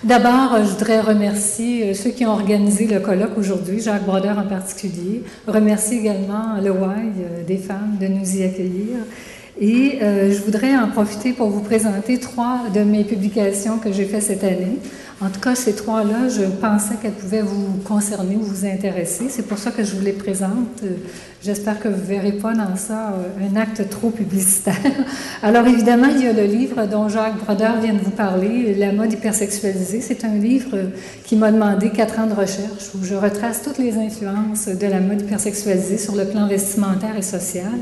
D'abord, je voudrais remercier ceux qui ont organisé le colloque aujourd'hui, Jacques Brodeur en particulier. Remercier également le Y des femmes de nous y accueillir. Et je voudrais en profiter pour vous présenter 3 de mes publications que j'ai faites cette année. En tout cas, ces 3-là, je pensais qu'elles pouvaient vous concerner ou vous intéresser. C'est pour ça que je vous les présente. J'espère que vous ne verrez pas dans ça un acte trop publicitaire. Alors évidemment, il y a le livre dont Jacques Brodeur vient de vous parler, La mode hypersexualisée. C'est un livre qui m'a demandé 4 ans de recherche où je retrace toutes les influences de la mode hypersexualisée sur le plan vestimentaire et social.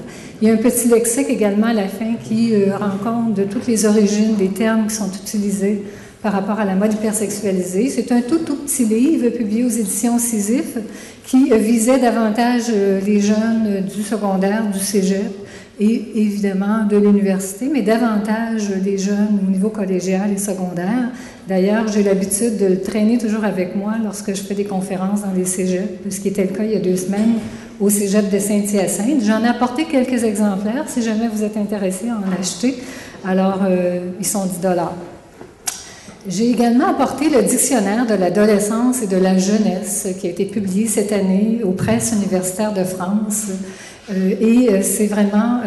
Il y a un petit lexique également à la fin qui rend compte de toutes les origines des termes qui sont utilisés par rapport à la mode hypersexualisée. C'est un tout petit livre publié aux éditions Sisyphe qui visait davantage les jeunes du secondaire, du cégep et évidemment de l'université, mais davantage les jeunes au niveau collégial et secondaire. D'ailleurs, j'ai l'habitude de le traîner toujours avec moi lorsque je fais des conférences dans les cégeps, ce qui était le cas il y a 2 semaines au cégep de Saint-Hyacinthe. J'en ai apporté quelques exemplaires si jamais vous êtes intéressé à en acheter. Alors, ils sont 10 $. J'ai également apporté le dictionnaire de l'adolescence et de la jeunesse qui a été publié cette année aux presses universitaires de France. C'est vraiment,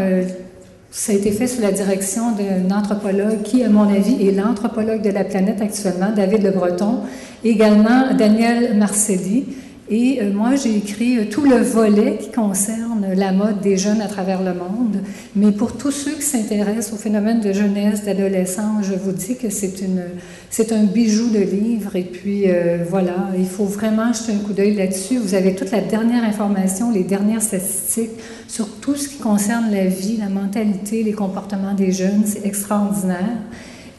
ça a été fait sous la direction d'un anthropologue qui, à mon avis, est l'anthropologue de la planète actuellement, David Le Breton, également Daniel Marcelli. Et moi, j'ai écrit tout le volet qui concerne la mode des jeunes à travers le monde. Mais pour tous ceux qui s'intéressent au phénomène de jeunesse, d'adolescence, je vous dis que c'est un bijou de livre. Et puis, voilà, il faut vraiment jeter un coup d'œil là-dessus. Vous avez toute la dernière information, les dernières statistiques sur tout ce qui concerne la vie, la mentalité, les comportements des jeunes. C'est extraordinaire.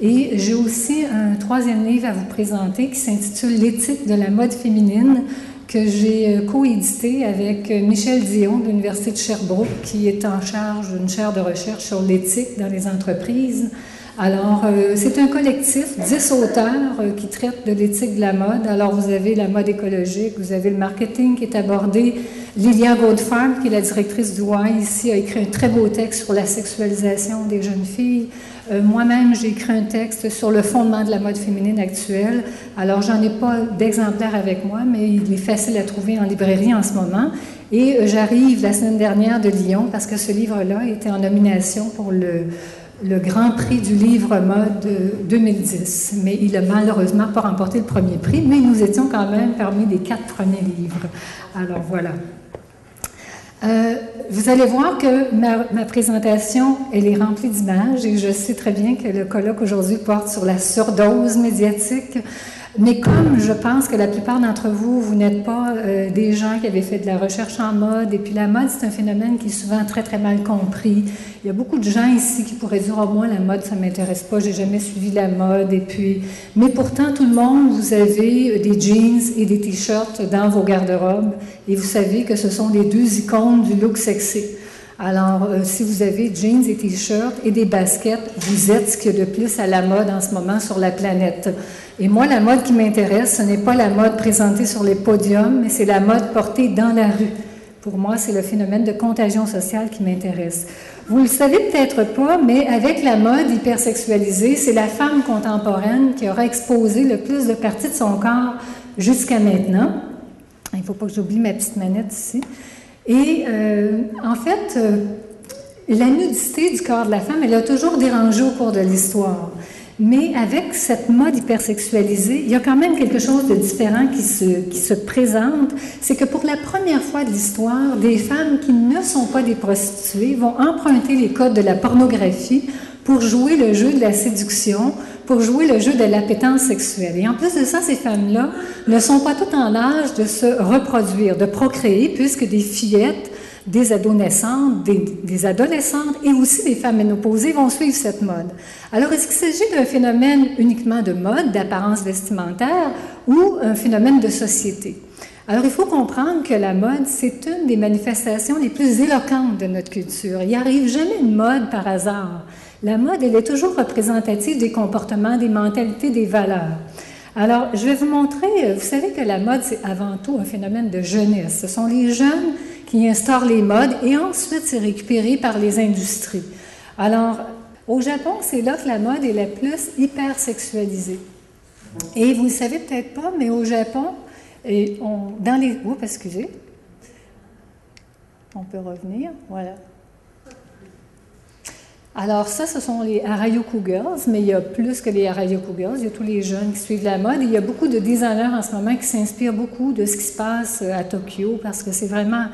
Et j'ai aussi un 3e livre à vous présenter qui s'intitule « L'éthique de la mode féminine », que j'ai coédité avec Michel Dion de l'Université de Sherbrooke, qui est en charge d'une chaire de recherche sur l'éthique dans les entreprises. Alors, c'est un collectif, 10 auteurs qui traitent de l'éthique de la mode. Alors, vous avez la mode écologique, vous avez le marketing qui est abordé. Lilia Goldfarb, qui est la directrice du Y ici, a écrit un très beau texte sur la sexualisation des jeunes filles. Moi-même, j'ai écrit un texte sur le fondement de la mode féminine actuelle. Alors, j'en ai pas d'exemplaire avec moi, mais il est facile à trouver en librairie en ce moment. Et j'arrive la semaine dernière de Lyon parce que ce livre-là était en nomination pour le Grand Prix du livre mode 2010. Mais il n'a malheureusement pas remporté le premier prix, mais nous étions quand même parmi les 4 premiers livres. Alors, voilà. Vous allez voir que ma présentation, elle est remplie d'images et je sais très bien que le colloque aujourd'hui porte sur la surdose médiatique. Mais comme je pense que la plupart d'entre vous, vous n'êtes pas des gens qui avaient fait de la recherche en mode, et puis la mode, c'est un phénomène qui est souvent très, très mal compris. Il y a beaucoup de gens ici qui pourraient dire « Oh, moi, la mode, ça ne m'intéresse pas, j'ai jamais suivi la mode. » Et puis, mais pourtant, tout le monde, vous avez des jeans et des t-shirts dans vos garde-robes, et vous savez que ce sont les 2 icônes du look sexy. Alors, si vous avez jeans et t-shirts et des baskets, vous êtes ce qu'il y a de plus à la mode en ce moment sur la planète. Et moi, la mode qui m'intéresse, ce n'est pas la mode présentée sur les podiums, mais c'est la mode portée dans la rue. Pour moi, c'est le phénomène de contagion sociale qui m'intéresse. Vous ne le savez peut-être pas, mais avec la mode hypersexualisée, c'est la femme contemporaine qui aura exposé le plus de parties de son corps jusqu'à maintenant. Il ne faut pas que j'oublie ma petite manette ici. Et en fait, la nudité du corps de la femme, elle a toujours dérangé au cours de l'histoire. Mais avec cette mode hypersexualisée, il y a quand même quelque chose de différent qui se présente. C'est que pour la première fois de l'histoire, des femmes qui ne sont pas des prostituées vont emprunter les codes de la pornographie pour jouer le jeu de la séduction, pour jouer le jeu de l'appétence sexuelle. Et en plus de ça, ces femmes-là ne sont pas toutes en âge de se reproduire, de procréer, puisque des fillettes, des adolescentes, des adolescentes et aussi des femmes ménopausées vont suivre cette mode. Alors, est-ce qu'il s'agit d'un phénomène uniquement de mode, d'apparence vestimentaire ou un phénomène de société? Alors, il faut comprendre que la mode, c'est une des manifestations les plus éloquentes de notre culture. Il n'y arrive jamais une mode par hasard. La mode, elle est toujours représentative des comportements, des mentalités, des valeurs. Alors, je vais vous montrer, vous savez que la mode, c'est avant tout un phénomène de jeunesse. Ce sont les jeunes qui instaurent les modes et ensuite c'est récupéré par les industries. Alors, au Japon, c'est là que la mode est la plus hypersexualisée. Et vous ne le savez peut-être pas, mais au Japon, dans les... Oups, excusez. On peut revenir, voilà. Alors ça, ce sont les Harajuku Girls, mais il y a plus que les Harajuku Girls, il y a tous les jeunes qui suivent la mode. Et il y a beaucoup de designers en ce moment qui s'inspirent beaucoup de ce qui se passe à Tokyo, parce que c'est vraiment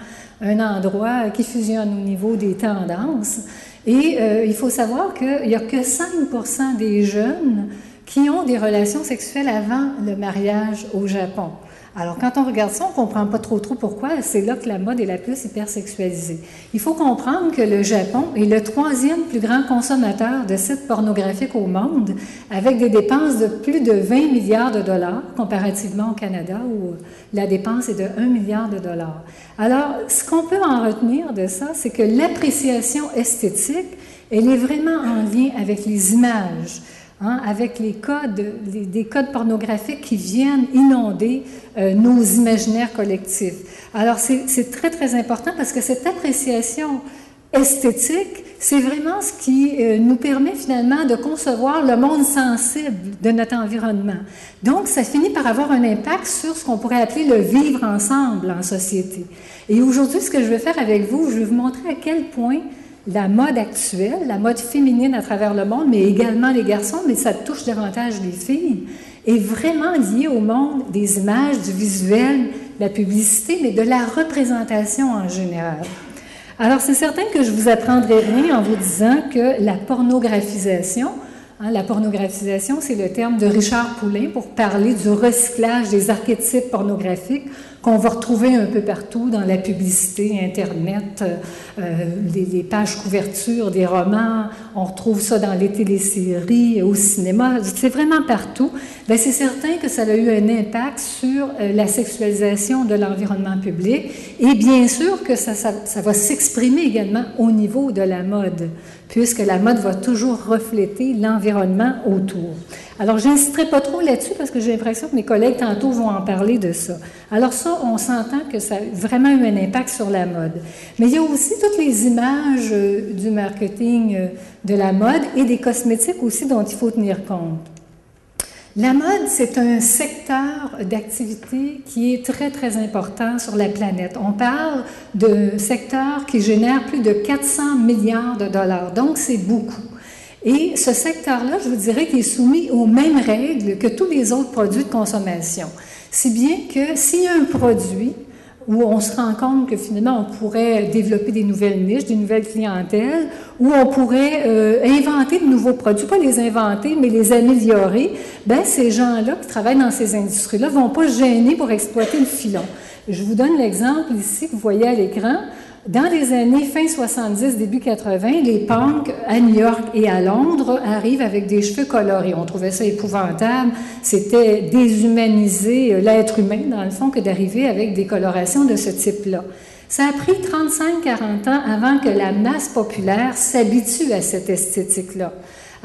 un endroit qui fusionne au niveau des tendances. Et il faut savoir qu'il n'y a que 5% des jeunes qui ont des relations sexuelles avant le mariage au Japon. Alors, quand on regarde ça, on ne comprend pas trop pourquoi. C'est là que la mode est la plus hypersexualisée. Il faut comprendre que le Japon est le 3e plus grand consommateur de sites pornographiques au monde, avec des dépenses de plus de 20 milliards de dollars, comparativement au Canada, où la dépense est de 1 milliard de dollars. Alors, ce qu'on peut en retenir de ça, c'est que l'appréciation esthétique, elle est vraiment en lien avec les images. Avec les codes, des codes pornographiques qui viennent inonder nos imaginaires collectifs. Alors, c'est très, très important parce que cette appréciation esthétique, c'est vraiment ce qui nous permet finalement de concevoir le monde sensible de notre environnement. Donc, ça finit par avoir un impact sur ce qu'on pourrait appeler le vivre ensemble en société. Et aujourd'hui, ce que je vais faire avec vous, je vais vous montrer à quel point la mode actuelle, la mode féminine à travers le monde, mais également les garçons, mais ça touche davantage les filles, est vraiment liée au monde des images, du visuel, de la publicité, mais de la représentation en général. Alors, c'est certain que je ne vous apprendrai rien en vous disant que la pornographisation, la pornographisation, c'est le terme de Richard Poulin pour parler du recyclage des archétypes pornographiques qu'on va retrouver un peu partout dans la publicité, Internet, les pages couvertures des romans, on retrouve ça dans les téléséries, au cinéma, c'est vraiment partout. Bien, c'est certain que ça a eu un impact sur la sexualisation de l'environnement public et bien sûr que ça va s'exprimer également au niveau de la mode, puisque la mode va toujours refléter l'environnement autour. Alors, je n'insisterai pas trop là-dessus parce que j'ai l'impression que mes collègues tantôt vont en parler de ça. Alors ça, on s'entend que ça a vraiment eu un impact sur la mode. Mais il y a aussi toutes les images du marketing de la mode et des cosmétiques aussi dont il faut tenir compte. La mode, c'est un secteur d'activité qui est très, très important sur la planète. On parle d'un secteur qui génère plus de 400 milliards de dollars, donc c'est beaucoup. Et ce secteur-là, je vous dirais qu'il est soumis aux mêmes règles que tous les autres produits de consommation. Si bien que s'il y a un produit où on se rend compte que finalement on pourrait développer des nouvelles niches, des nouvelles clientèles, où on pourrait inventer de nouveaux produits, pas les inventer, mais les améliorer, bien ces gens-là qui travaillent dans ces industries-là ne vont pas se gêner pour exploiter le filon. Je vous donne l'exemple ici que vous voyez à l'écran. Dans les années fin 70, début 80, les punks à New York et à Londres arrivent avec des cheveux colorés. On trouvait ça épouvantable. C'était déshumaniser l'être humain, dans le fond, que d'arriver avec des colorations de ce type-là. Ça a pris 35-40 ans avant que la masse populaire s'habitue à cette esthétique-là.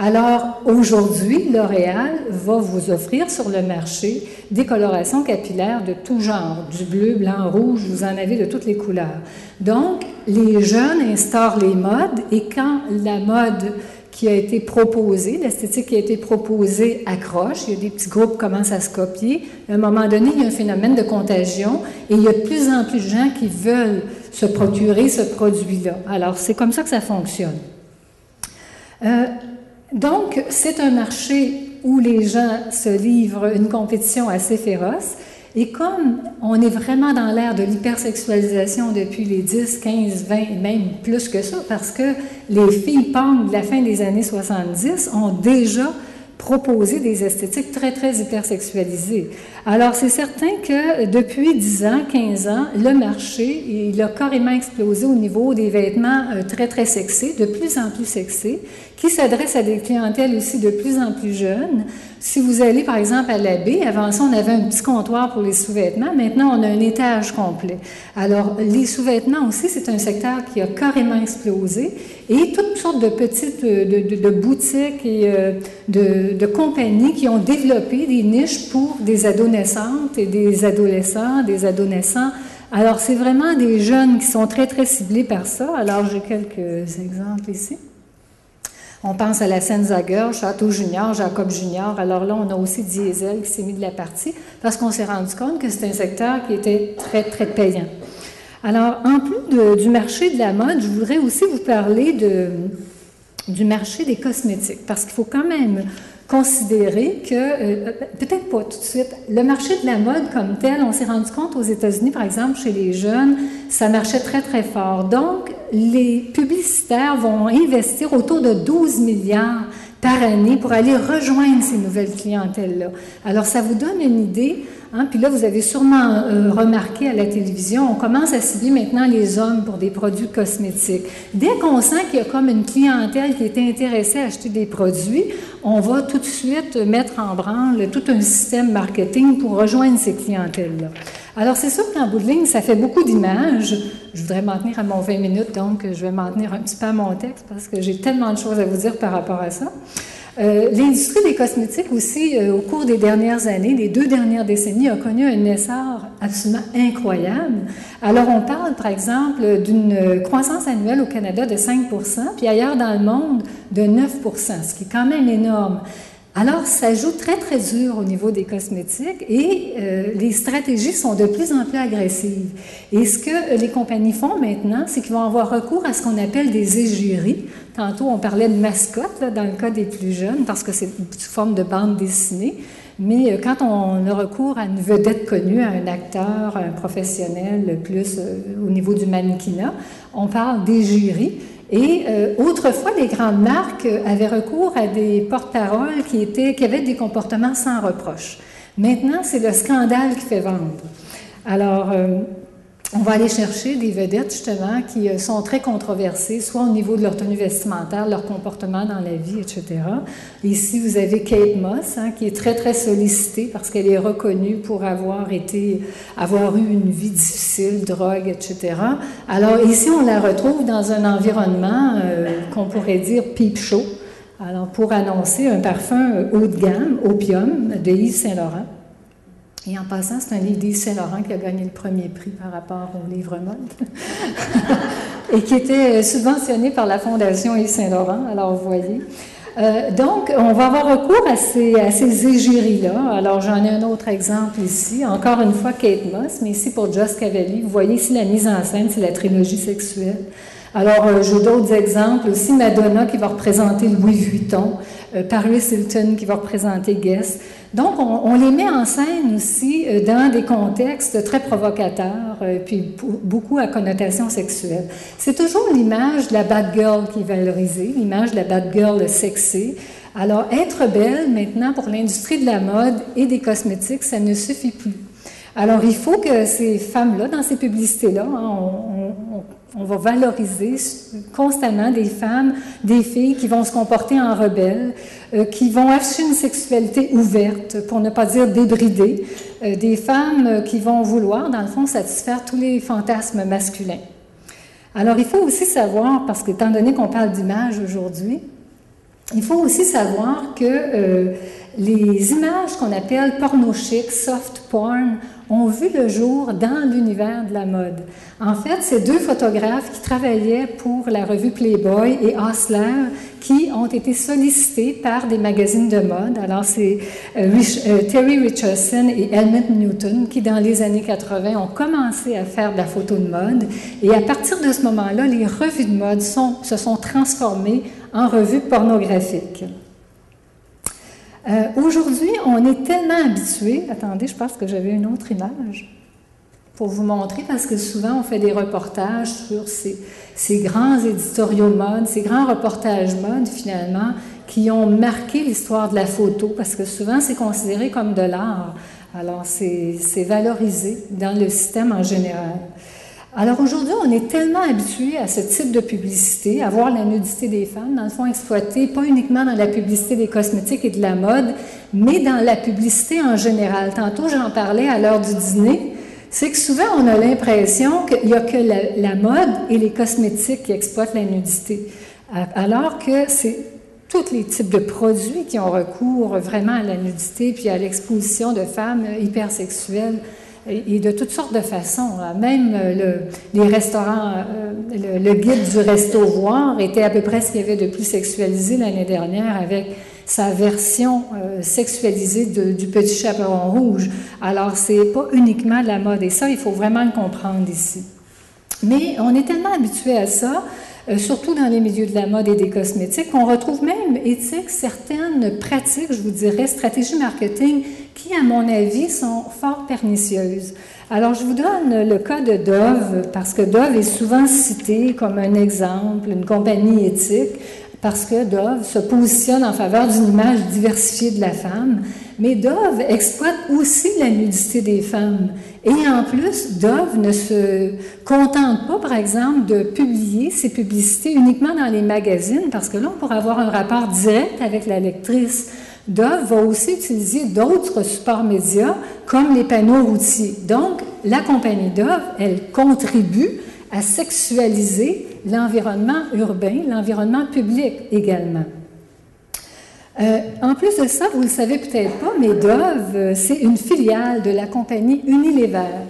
Alors, aujourd'hui, L'Oréal va vous offrir sur le marché des colorations capillaires de tout genre, du bleu, blanc, rouge, vous en avez de toutes les couleurs. Donc, les jeunes instaurent les modes et quand la mode qui a été proposée, l'esthétique qui a été proposée accroche, il y a des petits groupes qui commencent à se copier, à un moment donné, il y a un phénomène de contagion et il y a de plus en plus de gens qui veulent se procurer ce produit-là. Alors, c'est comme ça que ça fonctionne. Donc, c'est un marché où les gens se livrent une compétition assez féroce. Et comme on est vraiment dans l'ère de l'hypersexualisation depuis les 10, 15, 20, même plus que ça, parce que les filles punk de la fin des années 70 ont déjà proposé des esthétiques très, très hypersexualisées. Alors, c'est certain que depuis 10 ans, 15 ans, le marché, il a carrément explosé au niveau des vêtements très, très sexés, de plus en plus sexés, qui s'adressent à des clientèles aussi de plus en plus jeunes. Si vous allez, par exemple, à la baie, avant ça, on avait un petit comptoir pour les sous-vêtements. Maintenant, on a un étage complet. Alors, les sous-vêtements aussi, c'est un secteur qui a carrément explosé. Et toutes sortes de petites de boutiques et de compagnies qui ont développé des niches pour des adolescentes et des adolescents, des adolescents. Alors, c'est vraiment des jeunes qui sont très, très ciblés par ça. Alors, j'ai quelques exemples ici. On pense à la Senza Girl, Château Junior, Jacob Junior. Alors là, on a aussi Diesel qui s'est mis de la partie parce qu'on s'est rendu compte que c'est un secteur qui était très, très payant. Alors, en plus du marché de la mode, je voudrais aussi vous parler du marché des cosmétiques parce qu'il faut quand même considérer que, peut-être pas tout de suite, le marché de la mode comme tel, on s'est rendu compte aux États-Unis, par exemple, chez les jeunes, ça marchait très, très fort. Donc, les publicitaires vont investir autour de 12 milliards par année pour aller rejoindre ces nouvelles clientèles-là. Alors, ça vous donne une idée. Hein? Puis là, vous avez sûrement remarqué à la télévision, on commence à cibler maintenant les hommes pour des produits cosmétiques. Dès qu'on sent qu'il y a comme une clientèle qui est intéressée à acheter des produits, on va tout de suite mettre en branle tout un système marketing pour rejoindre ces clientèles-là. Alors, c'est sûr qu'en bout de ligne, ça fait beaucoup d'images. Je voudrais m'en tenir à mon 20 minutes, donc je vais m'en tenir un petit peu à mon texte parce que j'ai tellement de choses à vous dire par rapport à ça. L'industrie des cosmétiques aussi, au cours des dernières années, les 2 dernières décennies, a connu un essor absolument incroyable. Alors, on parle, par exemple, d'une croissance annuelle au Canada de 5 % puis ailleurs dans le monde de 9 % ce qui est quand même énorme. Alors, ça joue très, très dur au niveau des cosmétiques et les stratégies sont de plus en plus agressives. Et ce que les compagnies font maintenant, c'est qu'ils vont avoir recours à ce qu'on appelle des égéries. Tantôt, on parlait de mascottes, là, dans le cas des plus jeunes, parce que c'est sous forme de bande dessinée. Mais quand on a recours à une vedette connue, à un acteur, à un professionnel, plus au niveau du mannequinat, on parle d'égérie. Et autrefois, les grandes marques avaient recours à des porte-paroles qui avaient des comportements sans reproche. Maintenant, c'est le scandale qui fait vendre. Alors, on va aller chercher des vedettes, justement, qui sont très controversées, soit au niveau de leur tenue vestimentaire, leur comportement dans la vie, etc. Ici, vous avez Kate Moss, hein, qui est très, très sollicitée parce qu'elle est reconnue pour avoir eu une vie difficile, drogue, etc. Alors, ici, on la retrouve dans un environnement qu'on pourrait dire peep show, alors pour annoncer un parfum haut de gamme, Opium, de Yves Saint-Laurent. Et en passant, c'est un livre d'Yves Saint-Laurent qui a gagné le premier prix par rapport au livre mode et qui était subventionné par la Fondation Yves Saint-Laurent, alors vous voyez. Donc, on va avoir recours à ces égéries-là. Alors, j'en ai un autre exemple ici, encore une fois Kate Moss, mais ici pour Joss Cavalli. Vous voyez ici la mise en scène, c'est la trilogie sexuelle. Alors, j'ai d'autres exemples aussi, Madonna qui va représenter Louis Vuitton, Paris Hilton qui va représenter Guess. Donc, on les met en scène aussi dans des contextes très provocateurs, puis beaucoup à connotation sexuelle. C'est toujours l'image de la bad girl qui est valorisée, l'image de la bad girl sexy. Alors, être belle, maintenant, pour l'industrie de la mode et des cosmétiques, ça ne suffit plus. Alors, il faut que ces femmes-là, dans ces publicités-là, hein, on va valoriser constamment des femmes, des filles qui vont se comporter en rebelles, qui vont afficher une sexualité ouverte, pour ne pas dire débridée, des femmes qui vont vouloir, dans le fond, satisfaire tous les fantasmes masculins. Alors, il faut aussi savoir, parce qu'étant donné qu'on parle d'image aujourd'hui, il faut aussi savoir que les images qu'on appelle porno chic, soft porn, ont vu le jour dans l'univers de la mode. En fait, c'est 2 photographes qui travaillaient pour la revue Playboy et Hustler qui ont été sollicités par des magazines de mode. Alors, c'est Terry Richardson et Helmut Newton qui, dans les années 80, ont commencé à faire de la photo de mode. Et à partir de ce moment-là, les revues de mode se sont transformées en revues pornographiques. Aujourd'hui, on est tellement habitué. Attendez, je pense que j'avais une autre image pour vous montrer, parce que souvent, on fait des reportages sur ces grands éditoriaux mode, ces grands reportages mode, finalement, qui ont marqué l'histoire de la photo, parce que souvent, c'est considéré comme de l'art. Alors, c'est valorisé dans le système en général. Alors aujourd'hui, on est tellement habitué à ce type de publicité, à voir la nudité des femmes, dans le fond exploitée, pas uniquement dans la publicité des cosmétiques et de la mode, mais dans la publicité en général. Tantôt, j'en parlais à l'heure du dîner, c'est que souvent, on a l'impression qu'il n'y a que la mode et les cosmétiques qui exploitent la nudité, alors que c'est tous les types de produits qui ont recours vraiment à la nudité puis à l'exposition de femmes hypersexuelles et de toutes sortes de façons. Même les restaurants, le guide du Resto Voir était à peu près ce qu'il y avait de plus sexualisé l'année dernière avec sa version sexualisée du Petit Chaperon Rouge. Alors, c'est pas uniquement de la mode, et ça, il faut vraiment le comprendre ici. Mais on est tellement habitué à ça, surtout dans les milieux de la mode et des cosmétiques, qu'on retrouve même éthique certaines pratiques, je vous dirais, stratégies marketing, qui, à mon avis, sont fort pernicieuses. Alors, je vous donne le cas de Dove, parce que Dove est souvent cité comme un exemple, une compagnie éthique, parce que Dove se positionne en faveur d'une image diversifiée de la femme, mais Dove exploite aussi la nudité des femmes. Et en plus, Dove ne se contente pas, par exemple, de publier ses publicités uniquement dans les magazines, parce que là, on pourrait avoir un rapport direct avec la lectrice. Dove va aussi utiliser d'autres supports médias, comme les panneaux routiers. Donc, la compagnie Dove, elle contribue à sexualiser l'environnement urbain, l'environnement public également. En plus de ça, vous ne le savez peut-être pas, mais Dove, c'est une filiale de la compagnie Unilever.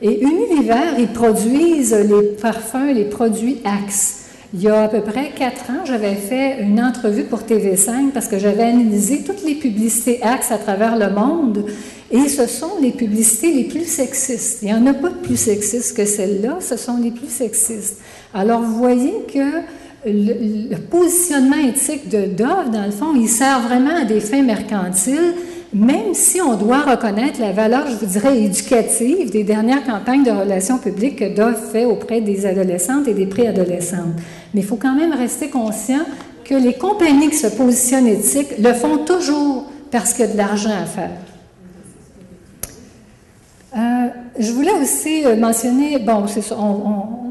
Et Unilever, ils produisent les parfums, les produits Axe. Il y a à peu près 4 ans, j'avais fait une entrevue pour TV5 parce que j'avais analysé toutes les publicités Axe à travers le monde et ce sont les publicités les plus sexistes. Il n'y en a pas de plus sexistes que celles-là, ce sont les plus sexistes. Alors, vous voyez que le positionnement éthique de Dove, dans le fond, il sert vraiment à des fins mercantiles, même si on doit reconnaître la valeur, je vous dirais, éducative des dernières campagnes de relations publiques que Dove fait auprès des adolescentes et des préadolescentes. Mais il faut quand même rester conscient que les compagnies qui se positionnent éthiques le font toujours parce qu'il y a de l'argent à faire. Je voulais aussi mentionner, bon,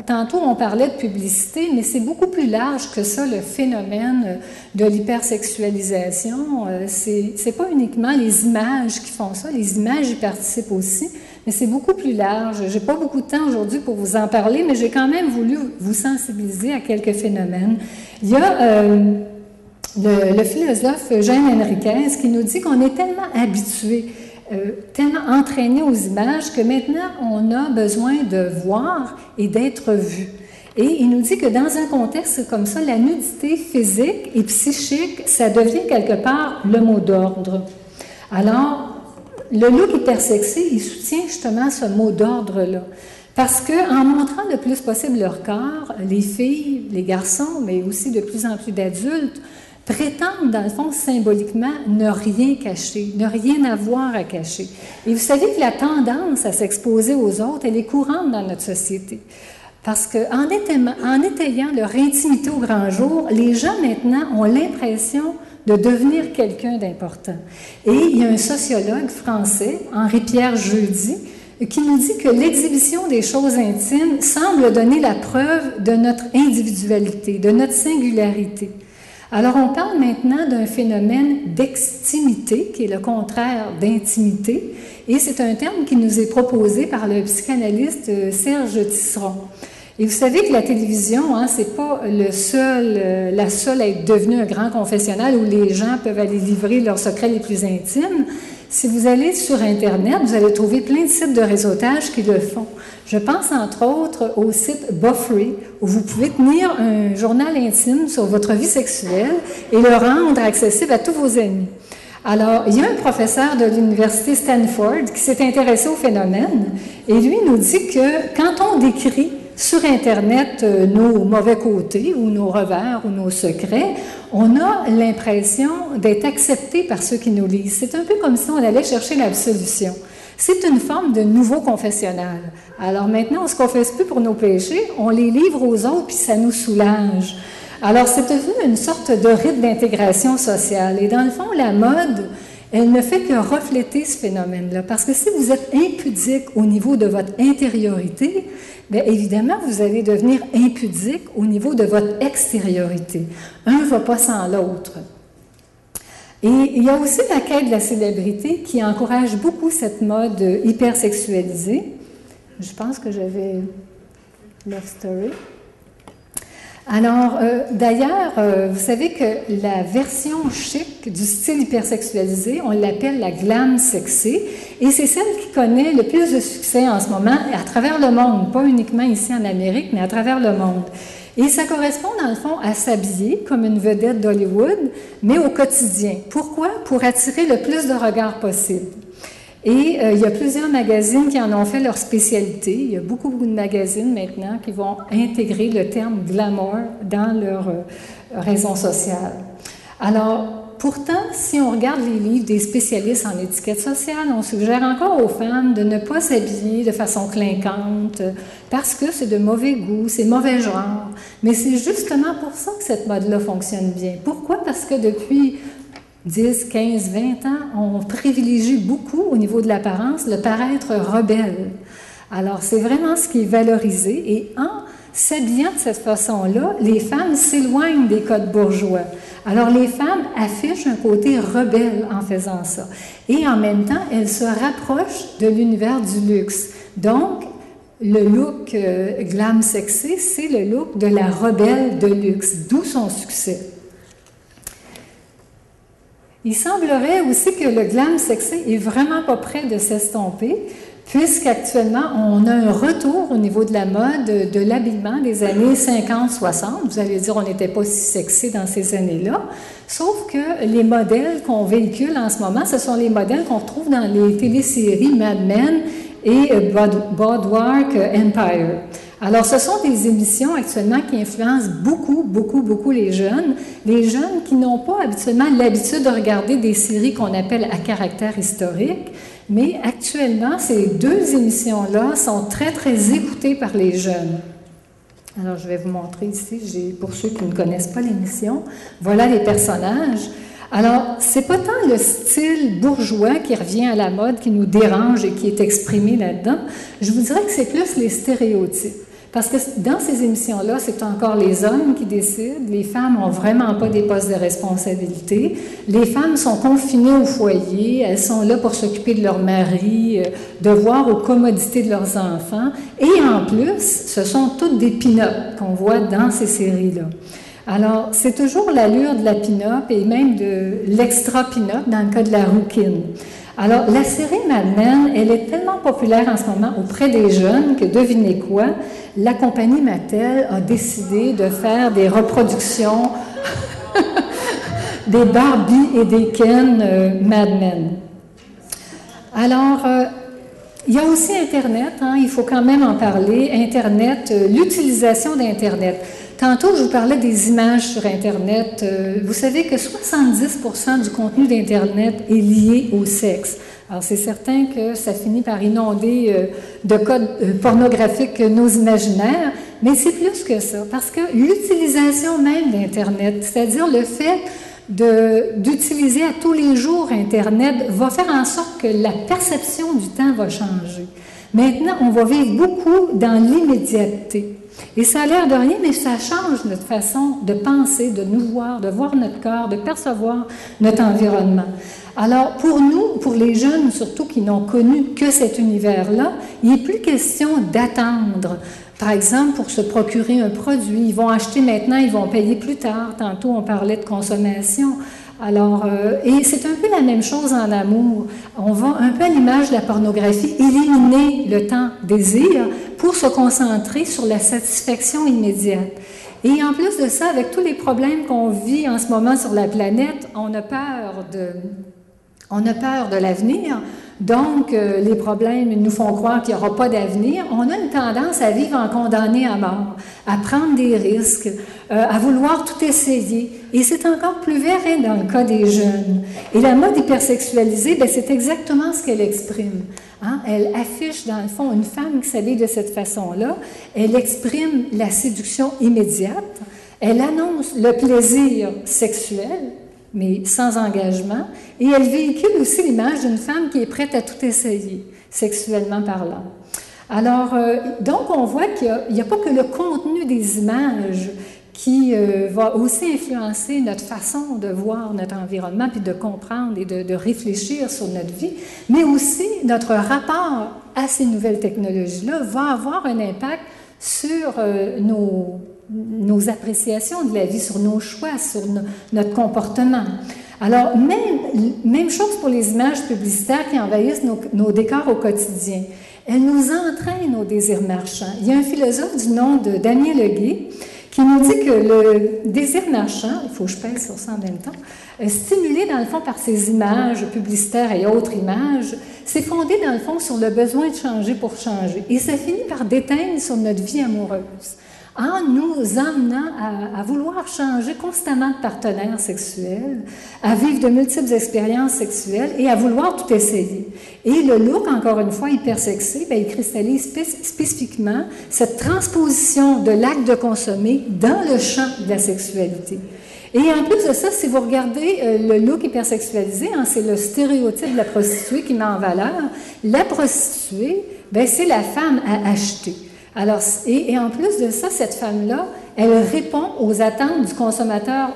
tantôt on parlait de publicité, mais c'est beaucoup plus large que ça, le phénomène de l'hypersexualisation. C'est pas uniquement les images qui font ça, les images y participent aussi, mais c'est beaucoup plus large. J'ai pas beaucoup de temps aujourd'hui pour vous en parler, mais j'ai quand même voulu vous sensibiliser à quelques phénomènes. Il y a le philosophe Jean Henriquez qui nous dit qu'on est tellement habitué, tellement entraîné aux images que maintenant on a besoin de voir et d'être vu. Et il nous dit que dans un contexte comme ça, la nudité physique et psychique, ça devient quelque part le mot d'ordre. Alors, le look hypersexy, il soutient justement ce mot d'ordre-là. Parce qu'en montrant le plus possible leur corps, les filles, les garçons, mais aussi de plus en plus d'adultes, prétendent, dans le fond, symboliquement, ne rien cacher, ne rien avoir à cacher. Et vous savez que la tendance à s'exposer aux autres, elle est courante dans notre société. Parce qu'en étayant leur intimité au grand jour, les gens maintenant ont l'impression de devenir quelqu'un d'important. Et il y a un sociologue français, Henri-Pierre Jeudi, qui nous dit que l'exhibition des choses intimes semble donner la preuve de notre individualité, de notre singularité. Alors, on parle maintenant d'un phénomène d'extimité, qui est le contraire d'intimité, et c'est un terme qui nous est proposé par le psychanalyste Serge Tisseron. Et vous savez que la télévision, hein, c'est pas la seule à être devenue un grand confessionnal où les gens peuvent aller livrer leurs secrets les plus intimes. Si vous allez sur Internet, vous allez trouver plein de sites de réseautage qui le font. Je pense entre autres au site Buffree, où vous pouvez tenir un journal intime sur votre vie sexuelle et le rendre accessible à tous vos amis. Alors, il y a un professeur de l'université Stanford qui s'est intéressé au phénomène et lui nous dit que quand on décrit sur Internet nos mauvais côtés ou nos revers ou nos secrets, on a l'impression d'être accepté par ceux qui nous lisent. C'est un peu comme si on allait chercher l'absolution. C'est une forme de nouveau confessionnal. Alors maintenant, on ne se confesse plus pour nos péchés, on les livre aux autres puis ça nous soulage. Alors c'est devenu une sorte de rite d'intégration sociale. Et dans le fond, la mode, elle ne fait que refléter ce phénomène-là. Parce que si vous êtes impudique au niveau de votre intériorité, bien évidemment, vous allez devenir impudique au niveau de votre extériorité. Un ne va pas sans l'autre. Et il y a aussi la quête de la célébrité qui encourage beaucoup cette mode hypersexualisée. Je pense que j'avais Love Story. Alors, d'ailleurs, vous savez que la version chic du style hypersexualisé, on l'appelle la glam sexy, et c'est celle qui connaît le plus de succès en ce moment à travers le monde, pas uniquement ici en Amérique, mais à travers le monde. Et ça correspond, dans le fond, à s'habiller comme une vedette d'Hollywood, mais au quotidien. Pourquoi? Pour attirer le plus de regards possible. Et il y a plusieurs magazines qui en ont fait leur spécialité. Il y a beaucoup de magazines maintenant qui vont intégrer le terme glamour dans leur raison sociale. Alors, pourtant, si on regarde les livres des spécialistes en étiquette sociale, on suggère encore aux femmes de ne pas s'habiller de façon clinquante parce que c'est de mauvais goût, c'est mauvais genre. Mais c'est justement pour ça que cette mode-là fonctionne bien. Pourquoi? Parce que depuis 10, 15, 20 ans, on privilégie beaucoup au niveau de l'apparence le paraître rebelle. Alors, c'est vraiment ce qui est valorisé. Et en s'habillant de cette façon-là, les femmes s'éloignent des codes bourgeois. Alors, les femmes affichent un côté rebelle en faisant ça. Et en même temps, elles se rapprochent de l'univers du luxe. Donc, le look glam sexy, c'est le look de la rebelle de luxe, d'où son succès. Il semblerait aussi que le glam sexy est vraiment pas près de s'estomper, puisqu'actuellement, on a un retour au niveau de la mode, de l'habillement des années 50-60. Vous allez dire, on n'était pas si sexy dans ces années-là, sauf que les modèles qu'on véhicule en ce moment, ce sont les modèles qu'on retrouve dans les téléséries Mad Men et Boardwalk Empire. Alors, ce sont des émissions actuellement qui influencent beaucoup les jeunes qui n'ont pas habituellement l'habitude de regarder des séries qu'on appelle à caractère historique, mais actuellement, ces deux émissions-là sont très écoutées par les jeunes. Alors, je vais vous montrer ici, pour ceux qui ne connaissent pas l'émission, voilà les personnages. Alors, c'est pas tant le style bourgeois qui revient à la mode, qui nous dérange et qui est exprimé là-dedans, je vous dirais que c'est plus les stéréotypes. Parce que dans ces émissions-là, c'est encore les hommes qui décident. Les femmes n'ont vraiment pas des postes de responsabilité. Les femmes sont confinées au foyer. Elles sont là pour s'occuper de leur mari, de voir aux commodités de leurs enfants. Et en plus, ce sont toutes des pin-up qu'on voit dans ces séries-là. Alors, c'est toujours l'allure de la pin-up et même de l'extra pin-up dans le cas de la rouquine. Alors, la série Mad Men, elle est tellement populaire en ce moment auprès des jeunes que, devinez quoi, la compagnie Mattel a décidé de faire des reproductions des Barbie et des Ken Mad Men. Alors, il y a aussi Internet, il faut quand même en parler. Internet, l'utilisation d'Internet. Tantôt, je vous parlais des images sur Internet. Vous savez que 70% du contenu d'Internet est lié au sexe. Alors, c'est certain que ça finit par inonder de codes pornographiques nos imaginaires, mais c'est plus que ça, parce que l'utilisation même d'Internet, c'est-à-dire le fait d'utiliser à tous les jours Internet, va faire en sorte que la perception du temps va changer. Maintenant, on va vivre beaucoup dans l'immédiateté. Et ça a l'air de rien, mais ça change notre façon de penser, de nous voir, de voir notre corps, de percevoir notre environnement. Alors, pour nous, pour les jeunes surtout qui n'ont connu que cet univers-là, il n'est plus question d'attendre. Par exemple, pour se procurer un produit, ils vont acheter maintenant, ils vont payer plus tard. Tantôt, on parlait de consommation. Alors, et c'est un peu la même chose en amour. On va un peu à l'image de la pornographie, éliminer le temps désir pour se concentrer sur la satisfaction immédiate. Et en plus de ça, avec tous les problèmes qu'on vit en ce moment sur la planète, on a peur de l'avenir. Donc, les problèmes nous font croire qu'il n'y aura pas d'avenir. On a une tendance à vivre en condamné à mort, à prendre des risques, à vouloir tout essayer. Et c'est encore plus vrai dans le cas des jeunes. Et la mode hypersexualisée, c'est exactement ce qu'elle exprime. Elle affiche, dans le fond, une femme qui s'habille de cette façon-là. Elle exprime la séduction immédiate. Elle annonce le plaisir sexuel, mais sans engagement, et elle véhicule aussi l'image d'une femme qui est prête à tout essayer, sexuellement parlant. Alors, donc, on voit qu'il n'y a pas que le contenu des images qui va aussi influencer notre façon de voir notre environnement, puis de comprendre et de réfléchir sur notre vie, mais aussi notre rapport à ces nouvelles technologies-là va avoir un impact sur nos appréciations de la vie, sur nos choix, sur notre comportement. Alors, même chose pour les images publicitaires qui envahissent nos décors au quotidien. Elles nous entraînent au désir marchand. Il y a un philosophe du nom de Damien Leguet qui nous dit que le désir marchand, il faut que je pèse sur ça en même temps, stimulé dans le fond par ces images publicitaires et autres images, c'est fondé dans le fond sur le besoin de changer pour changer. Et ça finit par déteindre sur notre vie amoureuse, en nous amenant à vouloir changer constamment de partenaire sexuel, à vivre de multiples expériences sexuelles et à vouloir tout essayer. Et le look, encore une fois, hypersexé, il cristallise spécifiquement cette transposition de l'acte de consommer dans le champ de la sexualité. Et en plus de ça, si vous regardez le look hypersexualisé, c'est le stéréotype de la prostituée qui met en valeur. La prostituée, c'est la femme à acheter. Alors, et en plus de ça, cette femme-là, elle répond aux attentes du consommateur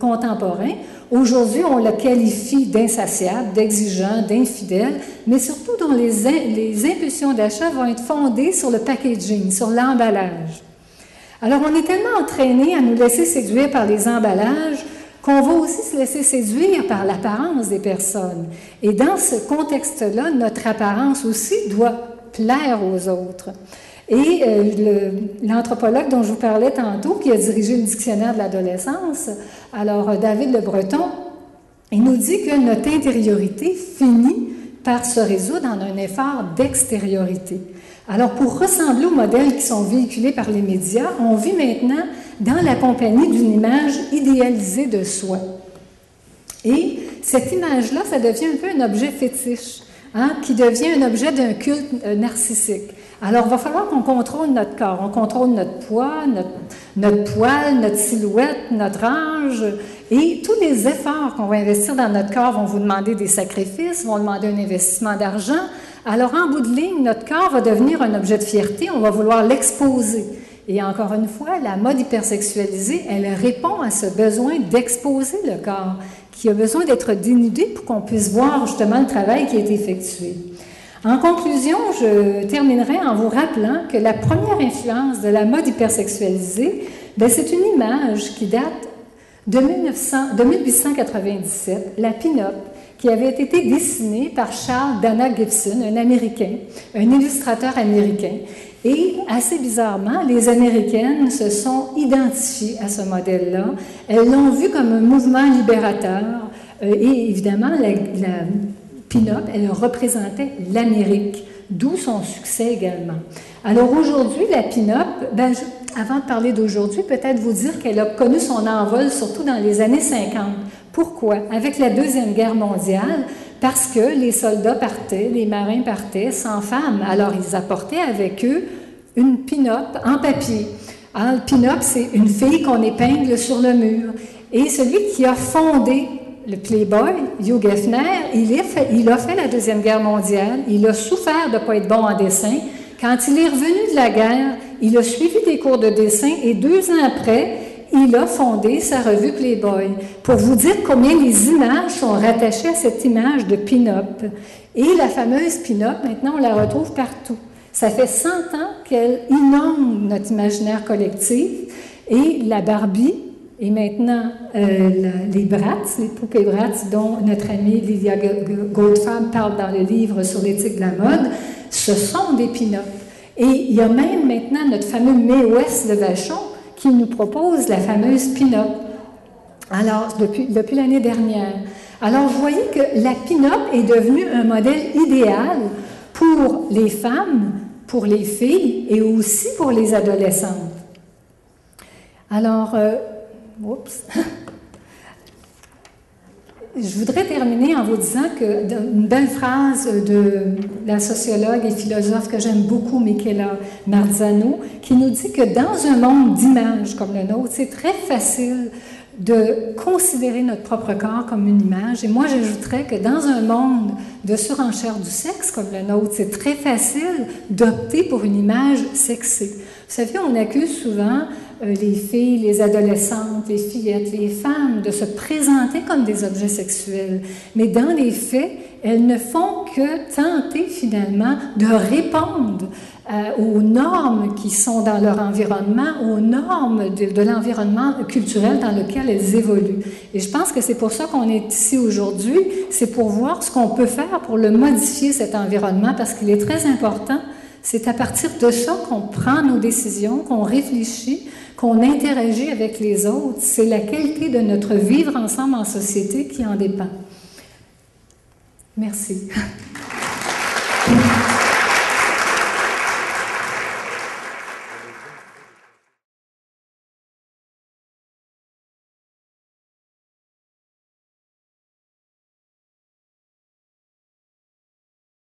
contemporain. Aujourd'hui, on la qualifie d'insatiable, d'exigeant, d'infidèle, mais surtout dont les impulsions d'achat vont être fondées sur le packaging, sur l'emballage. Alors, on est tellement entraîné à nous laisser séduire par les emballages qu'on va aussi se laisser séduire par l'apparence des personnes. Et dans ce contexte-là, notre apparence aussi doit plaire aux autres. Et l'anthropologue dont je vous parlais tantôt, qui a dirigé le dictionnaire de l'adolescence, alors David Le Breton, il nous dit que notre intériorité finit par se résoudre en un effort d'extériorité. Alors, pour ressembler aux modèles qui sont véhiculés par les médias, on vit maintenant dans la compagnie d'une image idéalisée de soi. Et cette image-là, ça devient un peu un objet fétiche, qui devient un objet d'un culte narcissique. Alors, il va falloir qu'on contrôle notre corps, on contrôle notre poids, notre poil, notre silhouette, notre âge, et tous les efforts qu'on va investir dans notre corps vont vous demander des sacrifices, vont demander un investissement d'argent. Alors, en bout de ligne, notre corps va devenir un objet de fierté, on va vouloir l'exposer. Et encore une fois, la mode hypersexualisée, elle répond à ce besoin d'exposer le corps, qui a besoin d'être dénudé pour qu'on puisse voir justement le travail qui est effectué. En conclusion, je terminerai en vous rappelant que la première influence de la mode hypersexualisée, c'est une image qui date de 1897, la pin-up, qui avait été dessinée par Charles Dana Gibson, un Américain, un illustrateur américain. Et assez bizarrement, les Américaines se sont identifiées à ce modèle-là. Elles l'ont vu comme un mouvement libérateur. Et évidemment, la pin-up, elle représentait l'Amérique, d'où son succès également. Alors aujourd'hui, la pin-up, avant de parler d'aujourd'hui, peut-être vous dire qu'elle a connu son envol surtout dans les années 50. Pourquoi? Avec la Deuxième Guerre mondiale, parce que les soldats partaient, les marins partaient sans femmes. Alors ils apportaient avec eux une pin-up en papier. Alors, le pin-up, c'est une fille qu'on épingle sur le mur. Et celui qui a fondé le Playboy, Hugh Hefner, il a fait la Deuxième Guerre mondiale, il a souffert de ne pas être bon en dessin. Quand il est revenu de la guerre, il a suivi des cours de dessin et 2 ans après, il a fondé sa revue Playboy. Pour vous dire combien les images sont rattachées à cette image de pin-up. Et la fameuse pin-up, maintenant, on la retrouve partout. Ça fait 100 ans qu'elle inonde notre imaginaire collectif. Et la Barbie, et maintenant, les Bratz, les poupées Bratz, dont notre amie Lydia Goldfarb parle dans le livre sur l'éthique de la mode, ce sont des pin-up. Et il y a même maintenant notre fameux Mae West de Vachon qui nous propose la fameuse pin-up. Alors, depuis l'année dernière. Alors, vous voyez que la pin-up est devenue un modèle idéal pour les femmes, pour les filles et aussi pour les adolescentes. Alors, je voudrais terminer en vous disant une belle phrase de la sociologue et philosophe que j'aime beaucoup, Michela Marzano, qui nous dit que dans un monde d'images comme le nôtre, c'est très facile de considérer notre propre corps comme une image. Et moi, j'ajouterais que dans un monde de surenchère du sexe comme le nôtre, c'est très facile d'opter pour une image sexée. Vous savez, on accuse souvent les filles, les adolescentes, les fillettes, les femmes de se présenter comme des objets sexuels. Mais dans les faits, elles ne font que tenter finalement de répondre aux normes qui sont dans leur environnement, aux normes de l'environnement culturel dans lequel elles évoluent. Et je pense que c'est pour ça qu'on est ici aujourd'hui, c'est pour voir ce qu'on peut faire pour le modifier, cet environnement, parce qu'il est très important. C'est à partir de ça qu'on prend nos décisions, qu'on réfléchit, qu'on interagit avec les autres. C'est la qualité de notre vivre ensemble en société qui en dépend. Merci.